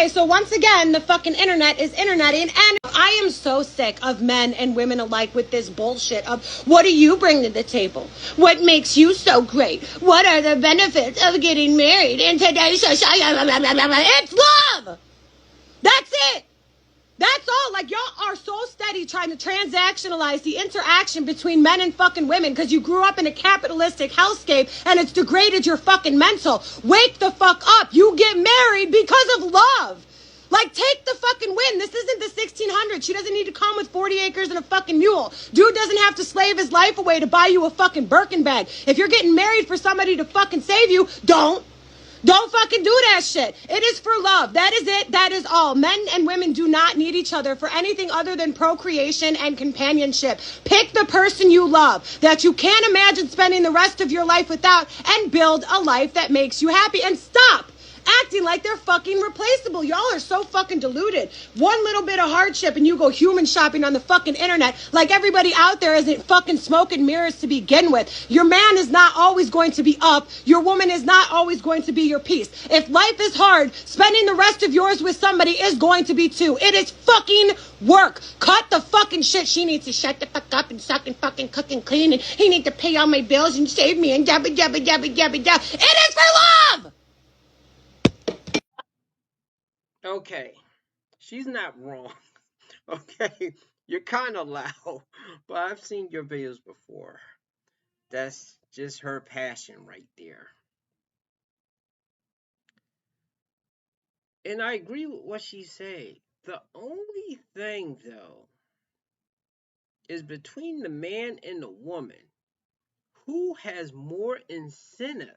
so once again, the fucking internet is interneting, and I am so sick of men and women alike with this bullshit of, what do you bring to the table? What makes you so great? What are the benefits of getting married in today's society? It's love! That's it! That's all. Like, y'all are so steady trying to transactionalize the interaction between men and fucking women because you grew up in a capitalistic hellscape and it's degraded your fucking mental. Wake the fuck up. You get married because of love. Like, take the fucking win. This isn't the 1600s. She doesn't need to come with 40 acres and a fucking mule. Dude doesn't have to slave his life away to buy you a fucking Birkin bag. If you're getting married for somebody to fucking save you, don't fucking do that shit. It is for love. That is it. That is all. Men and women do not need each other for anything other than procreation and companionship. Pick the person you love that you can't imagine spending the rest of your life without and build a life that makes you happy. And stop acting like they're fucking replaceable. Y'all are so fucking deluded. One little bit of hardship and you go human shopping on the fucking internet like everybody out there isn't fucking smoke and mirrors to begin with. Your man is not always going to be up. Your woman is not always going to be your peace. If life is hard, spending the rest of yours with somebody is going to be too. It is fucking work. Cut the fucking shit. She needs to shut the fuck up and suck and fucking cook and clean, and he needs to pay all my bills and save me and dabba dabba dabba dabba dabba. It is for love! Okay, she's not wrong. Okay, you're kind of loud, but I've seen your videos before. That's just her passion right there. And I agree with what she said. The only thing, though, is between the man and the woman, who has more incentive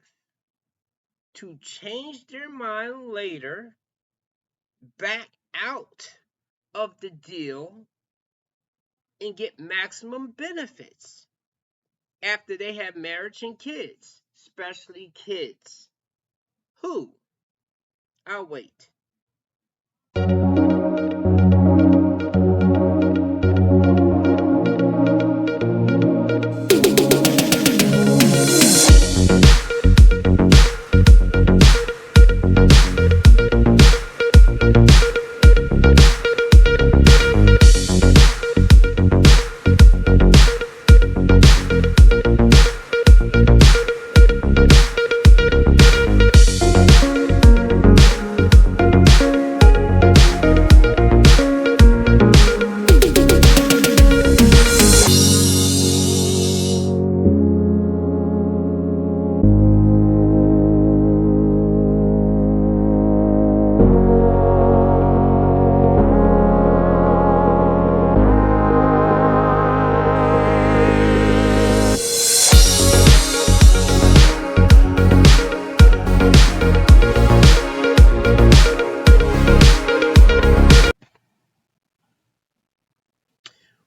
to change their mind later, back out of the deal, and get maximum benefits after they have marriage and kids, especially kids. Who? I'll wait.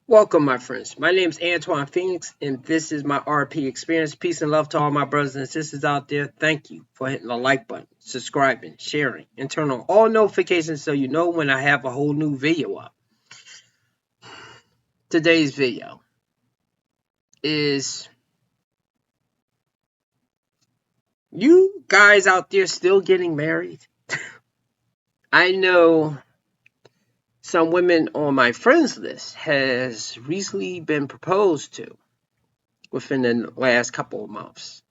Welcome, my friends. My name is Antoine Phoenix, and this is my RP experience. Peace and love to all my brothers and sisters out there. Thank you for hitting the like button, subscribing, sharing, and turn on all notifications so you know when I have a whole new video up. Today's video is you guys out there still getting married? I know some women on my friends list has recently been proposed to within the last couple of months.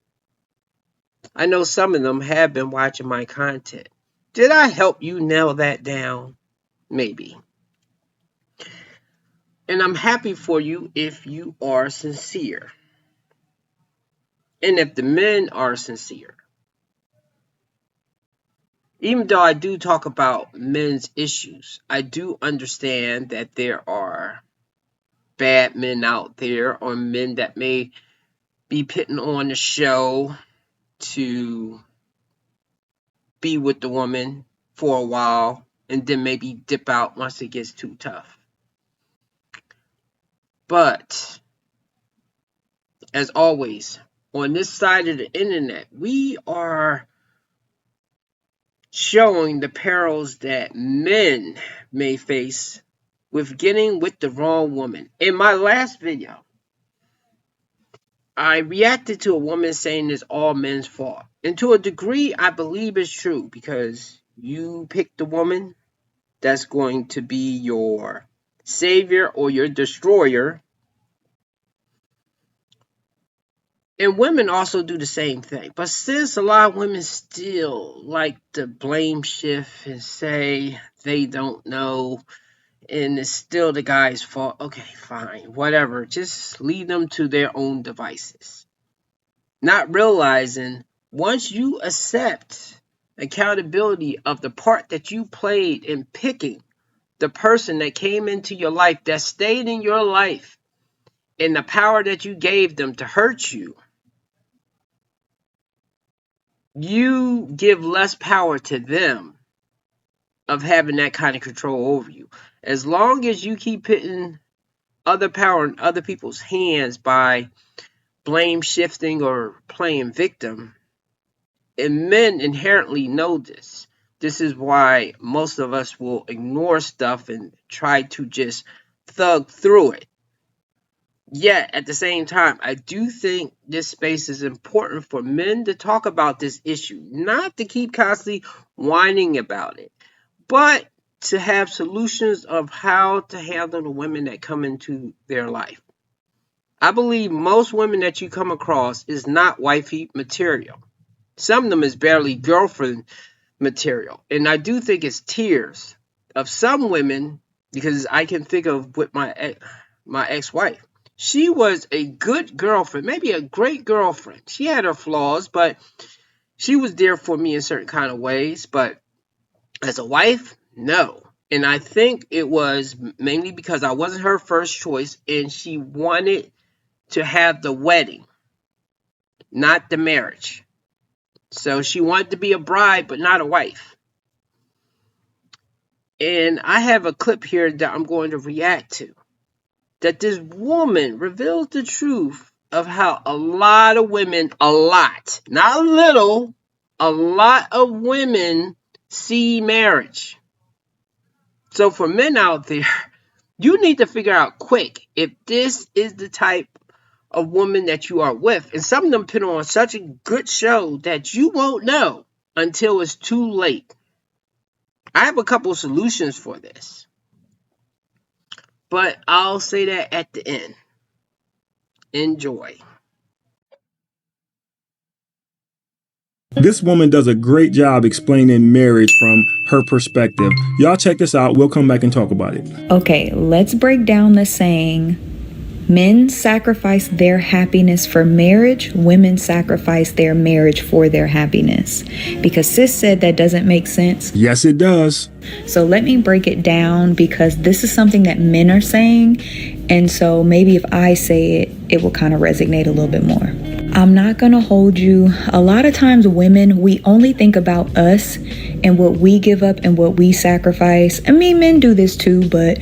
I know some of them have been watching my content. Did I help you nail that down? Maybe. And I'm happy for you if you are sincere. And if the men are sincere. Even though I do talk about men's issues, I do understand that there are bad men out there, or men that may be putting on the show to be with the woman for a while and then maybe dip out once it gets too tough. But as always, on this side of the internet, we are showing the perils that men may face with getting with the wrong woman. In my last video, I reacted to a woman saying it's all men's fault. And to a degree, I believe it's true, because you pick the woman that's going to be your savior or your destroyer. And women also do the same thing. But since a lot of women still like to blame shift and say they don't know and it's still the guy's fault, okay, fine, whatever. Just leave them to their own devices. Not realizing once you accept accountability of the part that you played in picking the person that came into your life, that stayed in your life, and the power that you gave them to hurt you, you give less power to them of having that kind of control over you. As long as you keep putting other power in other people's hands by blame shifting or playing victim, and men inherently know this. This is why most of us will ignore stuff and try to just thug through it. Yet, at the same time, I do think this space is important for men to talk about this issue, not to keep constantly whining about it, but to have solutions of how to handle the women that come into their life. I believe most women that you come across is not wifey material. Some of them is barely girlfriend material. And I do think it's tiers of some women, because I can think of with my ex-wife. She was a good girlfriend, maybe a great girlfriend. She had her flaws, but she was there for me in certain kind of ways. But as a wife, no. And I think it was mainly because I wasn't her first choice and she wanted to have the wedding, not the marriage. So she wanted to be a bride, but not a wife. And I have a clip here that I'm going to react to. That this woman reveals the truth of how a lot of women, not a little, a lot of women see marriage. So for men out there, you need to figure out quick if this is the type of woman that you are with. And some of them put on such a good show that you won't know until it's too late. I have a couple of solutions for this, but I'll say that at the end. Enjoy. This woman does a great job explaining marriage from her perspective. Y'all check this out. We'll come back and talk about it. Okay, let's break down the saying. Men sacrifice their happiness for marriage. Women sacrifice their marriage for their happiness. Because sis said that doesn't make sense. Yes, it does. So let me break it down, because this is something that men are saying. And so maybe if I say it, it will kind of resonate a little bit more. I'm not going to hold you. A lot of times women, we only think about us and what we give up and what we sacrifice. I mean, men do this too, but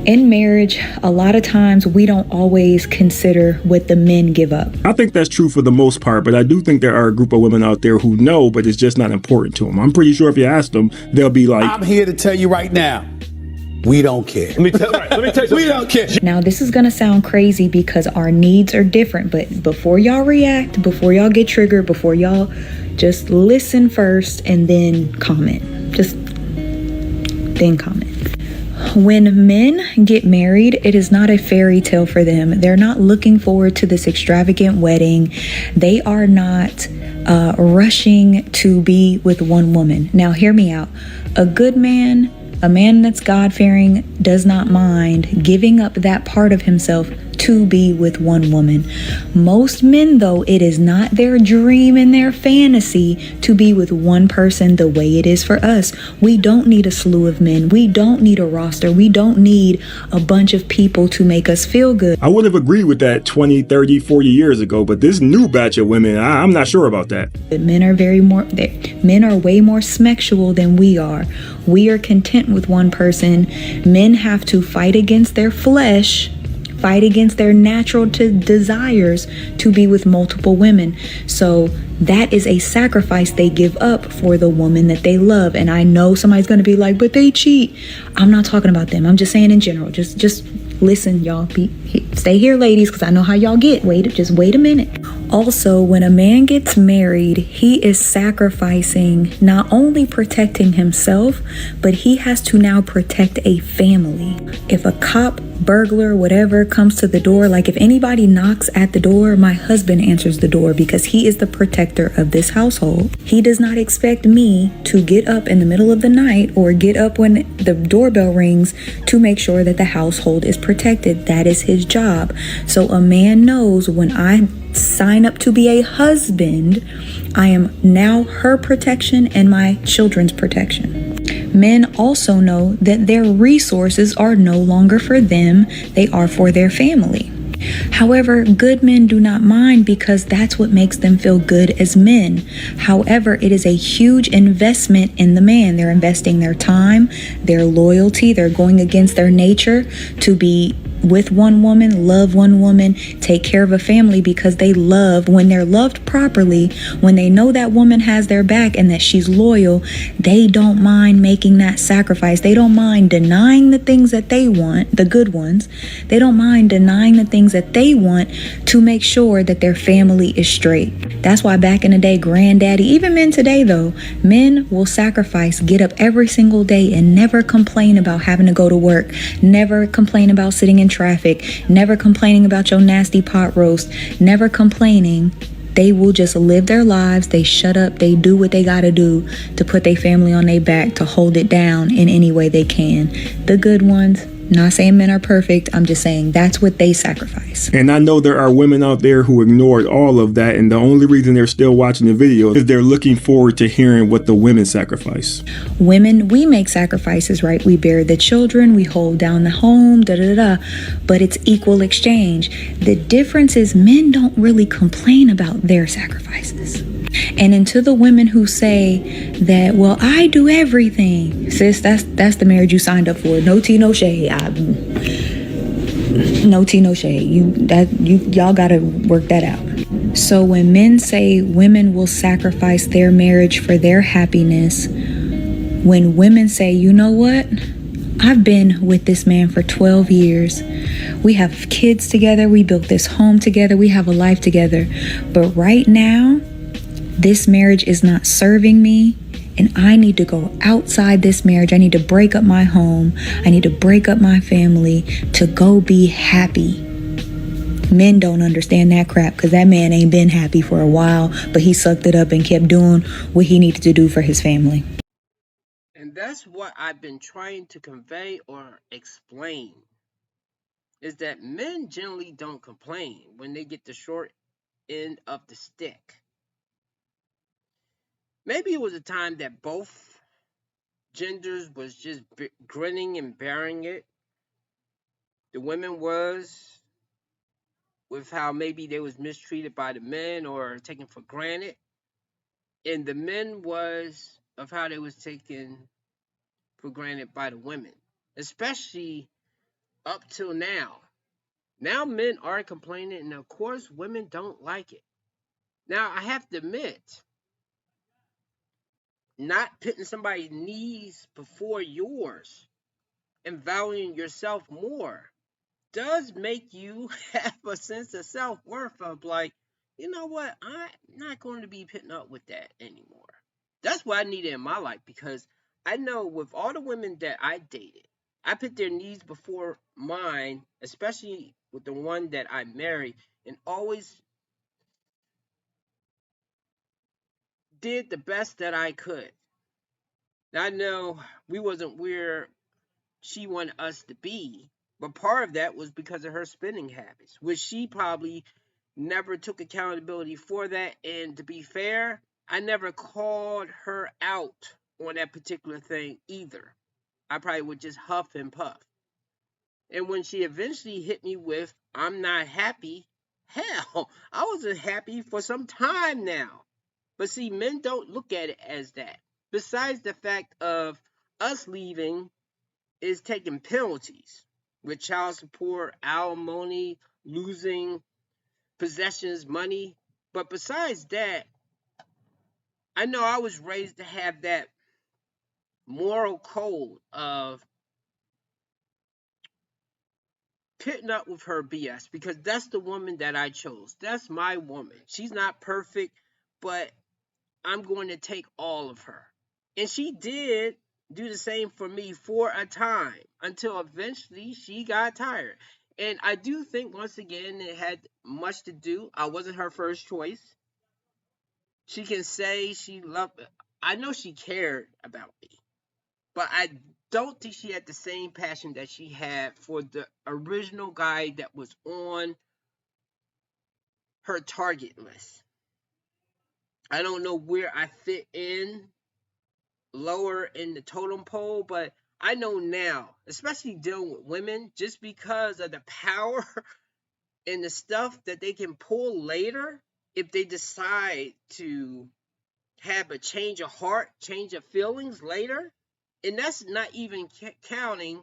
in marriage, a lot of times we don't always consider what the men give up. I think that's true for the most part, but I do think there are a group of women out there who know, but it's just not important to them. I'm pretty sure if you ask them, they'll be like, I'm here to tell you right now, we don't care. Let me tell you, we don't care. Now, this is going to sound crazy because our needs are different, but before y'all react, before y'all get triggered, before y'all just listen first and then comment. Just then comment. When men get married, it is not a fairy tale for them. They're not looking forward to this extravagant wedding. They are not rushing to be with one woman. Now, hear me out. A good man, a man that's God-fearing, does not mind giving up that part of himself to be with one woman. Most men, though, it is not their dream and their fantasy to be with one person the way it is for us. We don't need a slew of men. We don't need a roster. We don't need a bunch of people to make us feel good. I would have agreed with that 20, 30, 40 years ago, but this new batch of women, I'm not sure about that. Men are way more sexual than we are. We are content with one person. Men have to fight against their flesh, fight against their natural desires to be with multiple women. So that is a sacrifice they give up for the woman that they love. And I know somebody's going to be like, but they cheat. I'm not talking about them. I'm just saying in general, just Listen, y'all, stay here, ladies, because I know how y'all get. Just wait a minute. Also, when a man gets married, he is sacrificing not only protecting himself, but he has to now protect a family. If a cop, burglar, whatever comes to the door, like if anybody knocks at the door, my husband answers the door because he is the protector of this household. He does not expect me to get up in the middle of the night or get up when the doorbell rings to make sure that the household is protected. That is his job. So a man knows when I sign up to be a husband, I am now her protection and my children's protection. Men also know that their resources are no longer for them, they are for their family. However, good men do not mind because that's what makes them feel good as men. However, it is a huge investment in the man. They're investing their time, their loyalty, they're going against their nature to be with one woman, love one woman, take care of a family because they love, when they're loved properly, when they know that woman has their back and that she's loyal, they don't mind making that sacrifice. They don't mind denying the things that they want, the good ones. They don't mind denying the things that they want to make sure that their family is straight. That's why back in the day, granddaddy, even men today though, men will sacrifice, get up every single day and never complain about having to go to work, never complain about sitting in traffic, never complaining about your nasty pot roast, never complaining. They will just live their lives. They shut up. They do what they got to do to put their family on their back, to hold it down in any way they can. The good ones, not saying men are perfect. I'm just saying that's what they sacrifice. And I know there are women out there who ignored all of that, and the only reason they're still watching the video is they're looking forward to hearing what the women sacrifice. Women, we make sacrifices, right? We bear the children, we hold down the home, but it's equal exchange. The difference is men don't really complain about their sacrifices. And into the women who say that, well, I do everything. Sis, that's the marriage you signed up for. No tea, no shade. No tea, no shade. Y'all gotta work that out. So when men say women will sacrifice their marriage for their happiness, when women say, you know what? I've been with this man for 12 years. We have kids together. We built this home together. We have a life together. But right now, this marriage is not serving me, and I need to go outside this marriage. I need to break up my home. I need to break up my family to go be happy. Men don't understand that crap because that man ain't been happy for a while, but he sucked it up and kept doing what he needed to do for his family. And that's what I've been trying to convey or explain, is that men generally don't complain when they get the short end of the stick. Maybe it was a time that both genders was just grinning and bearing it. The women was with how maybe they was mistreated by the men or taken for granted, and the men was of how they was taken for granted by the women, especially up till now. Now men are complaining, and of course women don't like it. Now I have to admit, not putting somebody's needs before yours and valuing yourself more does make you have a sense of self-worth of like, you know what, I'm not going to be putting up with that anymore. That's what I needed in my life, because I know with all the women that I dated, I put their needs before mine, especially with the one that I married, and always did the best that I could. Now, I know we wasn't where she wanted us to be, but part of that was because of her spending habits, which she probably never took accountability for that. And to be fair, I never called her out on that particular thing either. I probably would just huff and puff. And when she eventually hit me with, I'm not happy, hell, I wasn't happy for some time now. But see, men don't look at it as that. Besides the fact of us leaving is taking penalties with child support, alimony, losing possessions, money. But besides that, I know I was raised to have that moral code of putting up with her BS because that's the woman that I chose. That's my woman. She's not perfect, but I'm going to take all of her. And she did do the same for me for a time until eventually she got tired. And I do think, once again, it had much to do. I wasn't her first choice. She can say she loved me. I know she cared about me. But I don't think she had the same passion that she had for the original guy that was on her target list. I don't know where I fit in lower in the totem pole, but I know now, especially dealing with women, just because of the power and the stuff that they can pull later, if they decide to have a change of heart, change of feelings later. And that's not even counting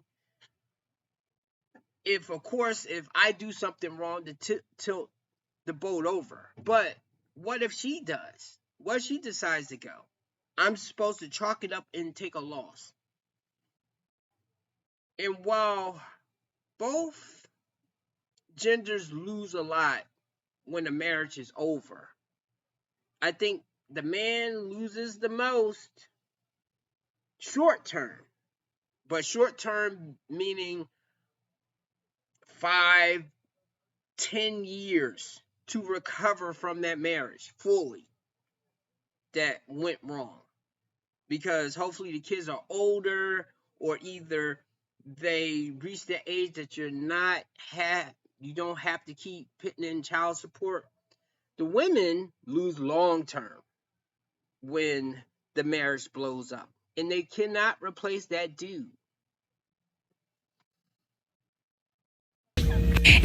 if, of course, if I do something wrong to tilt the boat over. But what if she does? What if she decides to go? I'm supposed to chalk it up and take a loss. And while both genders lose a lot when a marriage is over, I think the man loses the most short term. But short term meaning 5, 10 years to recover from that marriage fully that went wrong. Because hopefully the kids are older, or either they reach the age that you don't have to keep putting in child support. The women lose long term when the marriage blows up, and they cannot replace that dude.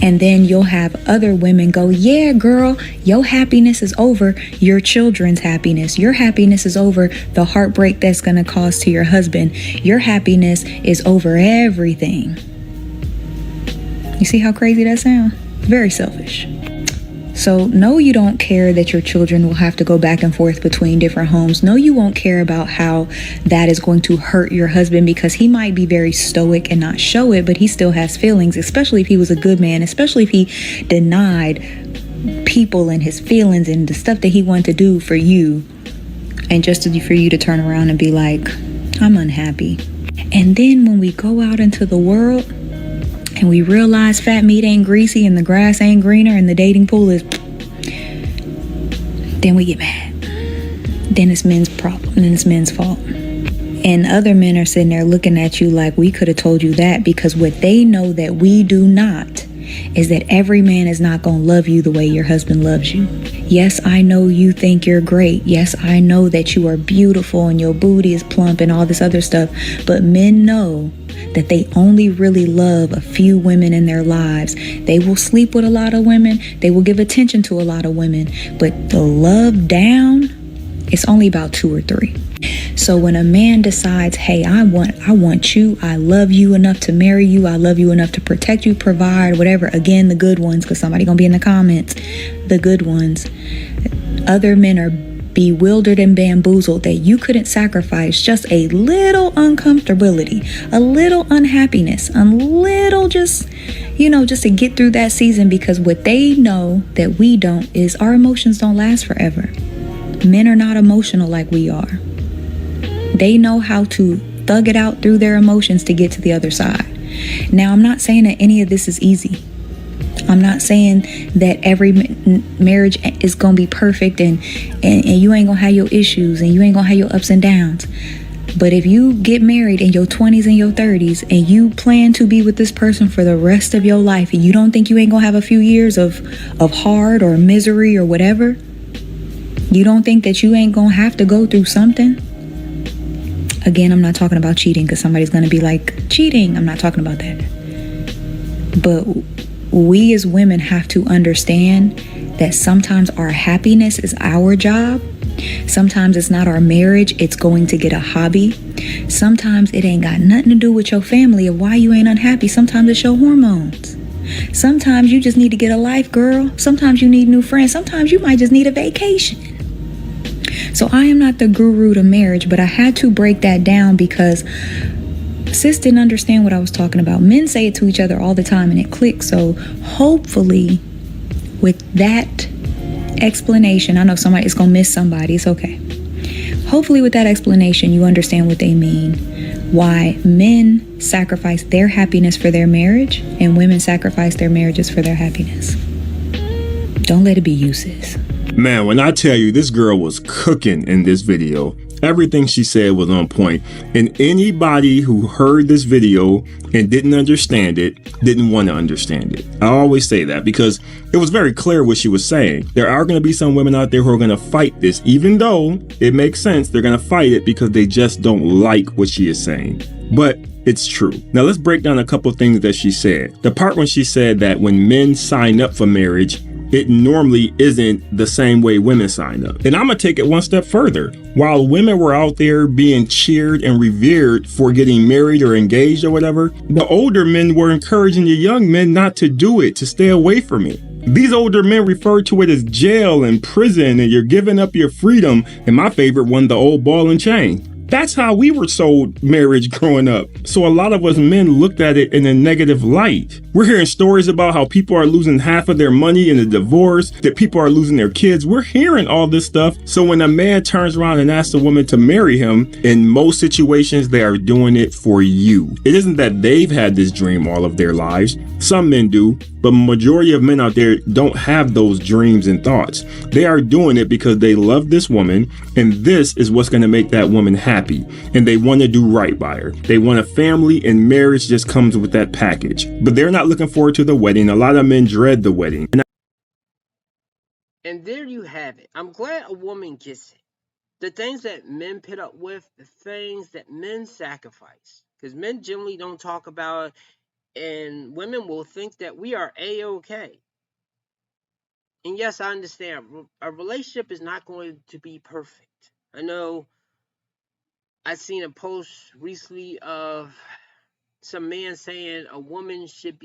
And then you'll have other women go, yeah, girl, your happiness is over your children's happiness. Your happiness is over the heartbreak that's going to cause to your husband. Your happiness is over everything. You see how crazy that sounds? Very selfish. So no, you don't care that your children will have to go back and forth between different homes. No, you won't care about how that is going to hurt your husband, because he might be very stoic and not show it, but he still has feelings, especially if he was a good man, especially if he denied people and his feelings and the stuff that he wanted to do for you, and just for you to turn around and be like, I'm unhappy. And then when we go out into the world and we realize fat meat ain't greasy and the grass ain't greener and the dating pool is, then we get mad. Then it's men's problem, then it's men's fault. And other men are sitting there looking at you like, we could have told you that, because what they know that we do not is that every man is not going to love you the way your husband loves you. Yes, I know you think you're great. Yes, I know that you are beautiful and your booty is plump and all this other stuff. But men know that they only really love a few women in their lives. They will sleep with a lot of women. They will give attention to a lot of women. But the love down, it's only about 2 or 3. So when a man decides, hey, I want you, I love you enough to marry you, I love you enough to protect you, provide, whatever, again, the good ones, because somebody gonna be in the comments, the good ones. Other men are bewildered and bamboozled that you couldn't sacrifice just a little uncomfortability, a little unhappiness, a little just to get through that season, because what they know that we don't is our emotions don't last forever. Men are not emotional like we are. They know how to thug it out through their emotions to get to the other side. Now, I'm not saying that any of this is easy. I'm not saying that every marriage is going to be perfect and you ain't going to have your issues and you ain't going to have your ups and downs. But if you get married in your 20s and your 30s and you plan to be with this person for the rest of your life, and you don't think you ain't going to have a few years of hard or misery or whatever, you don't think that you ain't going to have to go through something. Again, I'm not talking about cheating, because somebody's going to be like, cheating. I'm not talking about that. But we as women have to understand that sometimes our happiness is our job. Sometimes it's not our marriage, it's going to get a hobby. Sometimes it ain't got nothing to do with your family of why you ain't unhappy. Sometimes it's your hormones. Sometimes you just need to get a life, girl. Sometimes you need new friends. Sometimes you might just need a vacation. So I am not the guru to marriage, but I had to break that down, because Sis didn't understand what I was talking about. Men say it to each other all the time and it clicks. So hopefully with that explanation, I know somebody is going to miss somebody. It's okay. Hopefully with that explanation, you understand what they mean. Why men sacrifice their happiness for their marriage and women sacrifice their marriages for their happiness. Don't let it be you, sis. Man, when I tell you this girl was cooking in this video, everything she said was on point. And anybody who heard this video and didn't understand it, didn't want to understand it. I always say that because it was very clear what she was saying. There are going to be some women out there who are going to fight this, even though it makes sense. They're going to fight it because they just don't like what she is saying. But it's true. Now let's break down a couple things that she said. The part when she said that when men sign up for marriage, it normally isn't the same way women sign up. And I'm gonna take it one step further. While women were out there being cheered and revered for getting married or engaged or whatever, the older men were encouraging the young men not to do it, to stay away from it. These older men referred to it as jail and prison, and you're giving up your freedom. And my favorite one, the old ball and chain. That's how we were sold marriage growing up. So a lot of us men looked at it in a negative light. We're hearing stories about how people are losing half of their money in a divorce, that people are losing their kids. We're hearing all this stuff. So when a man turns around and asks a woman to marry him, in most situations, they are doing it for you. It isn't that they've had this dream all of their lives. Some men do, but majority of men out there don't have those dreams and thoughts. They are doing it because they love this woman, and this is what's going to make that woman happy. And they want to do right by her. They want a family, and marriage just comes with that package. But they're not looking forward to the wedding. A lot of men dread the wedding. And there you have it. I'm glad a woman gets it. The things that men put up with, the things that men sacrifice. Because men generally don't talk about it, and women will think that we are A-okay. And yes, I understand. A relationship is not going to be perfect. I know I've seen a post recently of some man saying a woman should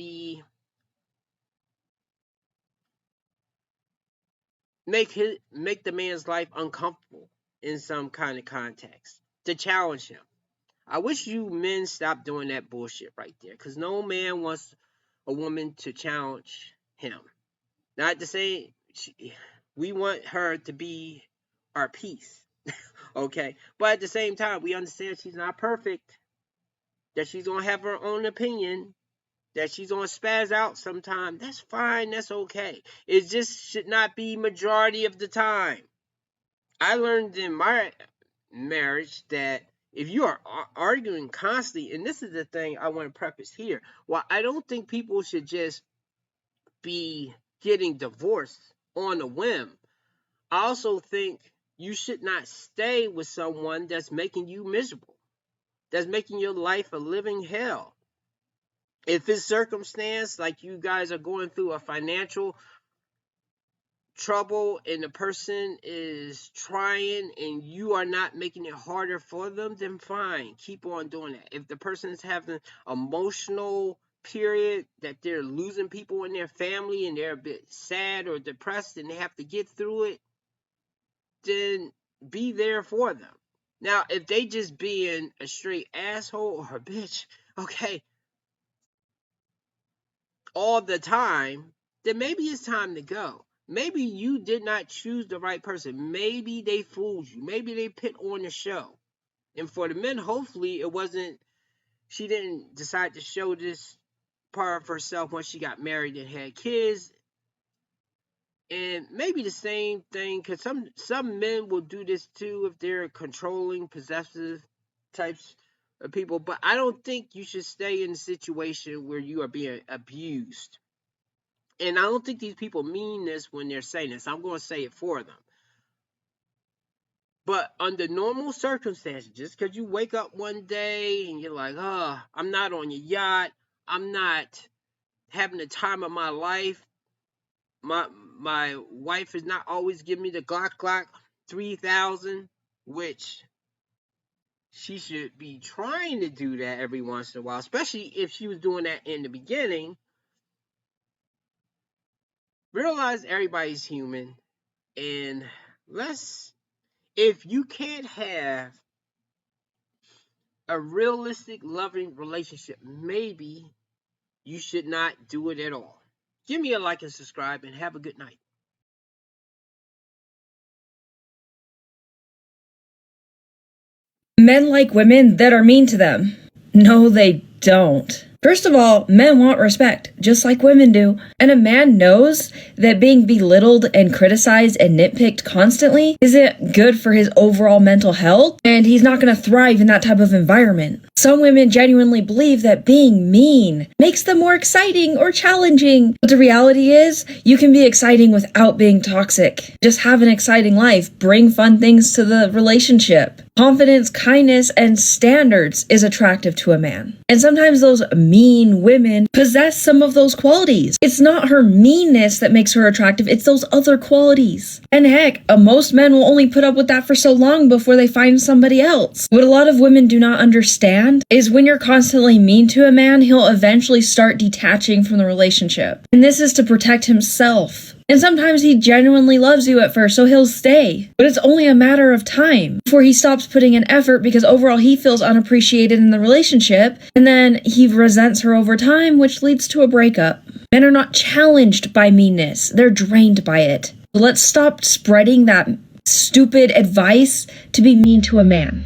make the man's life uncomfortable in some kind of context to challenge him. I wish you men stop doing that bullshit right there, because no man wants a woman to challenge him. Not to say we want her to be our peace, okay? But at the same time, we understand she's not perfect, that she's going to have her own opinion, that she's going to spaz out sometime. That's fine, that's okay. It just should not be majority of the time. I learned in my marriage that if you are arguing constantly, and this is the thing I want to preface here, while I don't think people should just be getting divorced on a whim, I also think you should not stay with someone that's making you miserable, that's making your life a living hell. If it's circumstance like you guys are going through a financial trouble and the person is trying and you are not making it harder for them, then fine, keep on doing that. If the person is having emotional period that they're losing people in their family and they're a bit sad or depressed and they have to get through it, then be there for them. Now, if they just being a straight asshole or a bitch, okay, all the time, then maybe it's time to go. Maybe you did not choose the right person. Maybe they fooled you. Maybe they put on the show. And for the men, hopefully it wasn't, she didn't decide to show this part of herself once she got married and had kids. And maybe the same thing, because some men will do this too if they're controlling, possessive types of people. But I don't think you should stay in a situation where you are being abused. And I don't think these people mean this when they're saying this. I'm going to say it for them. But under normal circumstances, just because you wake up one day and you're like, I'm not on your yacht, I'm not having the time of my life, my wife is not always giving me the Glock 3000, which she should be trying to do that every once in a while, especially if she was doing that in the beginning. Realize everybody's human, and if you can't have a realistic, loving relationship, maybe you should not do it at all. Give me a like and subscribe, and have a good night. Men like women that are mean to them. No, they don't. First of all, men want respect, just like women do. And a man knows that being belittled and criticized and nitpicked constantly isn't good for his overall mental health, and he's not going to thrive in that type of environment. Some women genuinely believe that being mean makes them more exciting or challenging. But the reality is, you can be exciting without being toxic. Just have an exciting life. Bring fun things to the relationship. Confidence, kindness, and standards is attractive to a man. And sometimes those mean women possess some of those qualities. It's not her meanness that makes her attractive, it's those other qualities. And heck, most men will only put up with that for so long before they find somebody else. What a lot of women do not understand is when you're constantly mean to a man, he'll eventually start detaching from the relationship. And this is to protect himself. And sometimes he genuinely loves you at first, so he'll stay. But it's only a matter of time before he stops putting in effort because overall he feels unappreciated in the relationship, and then he resents her over time, which leads to a breakup. Men are not challenged by meanness, they're drained by it. So let's stop spreading that stupid advice to be mean to a man.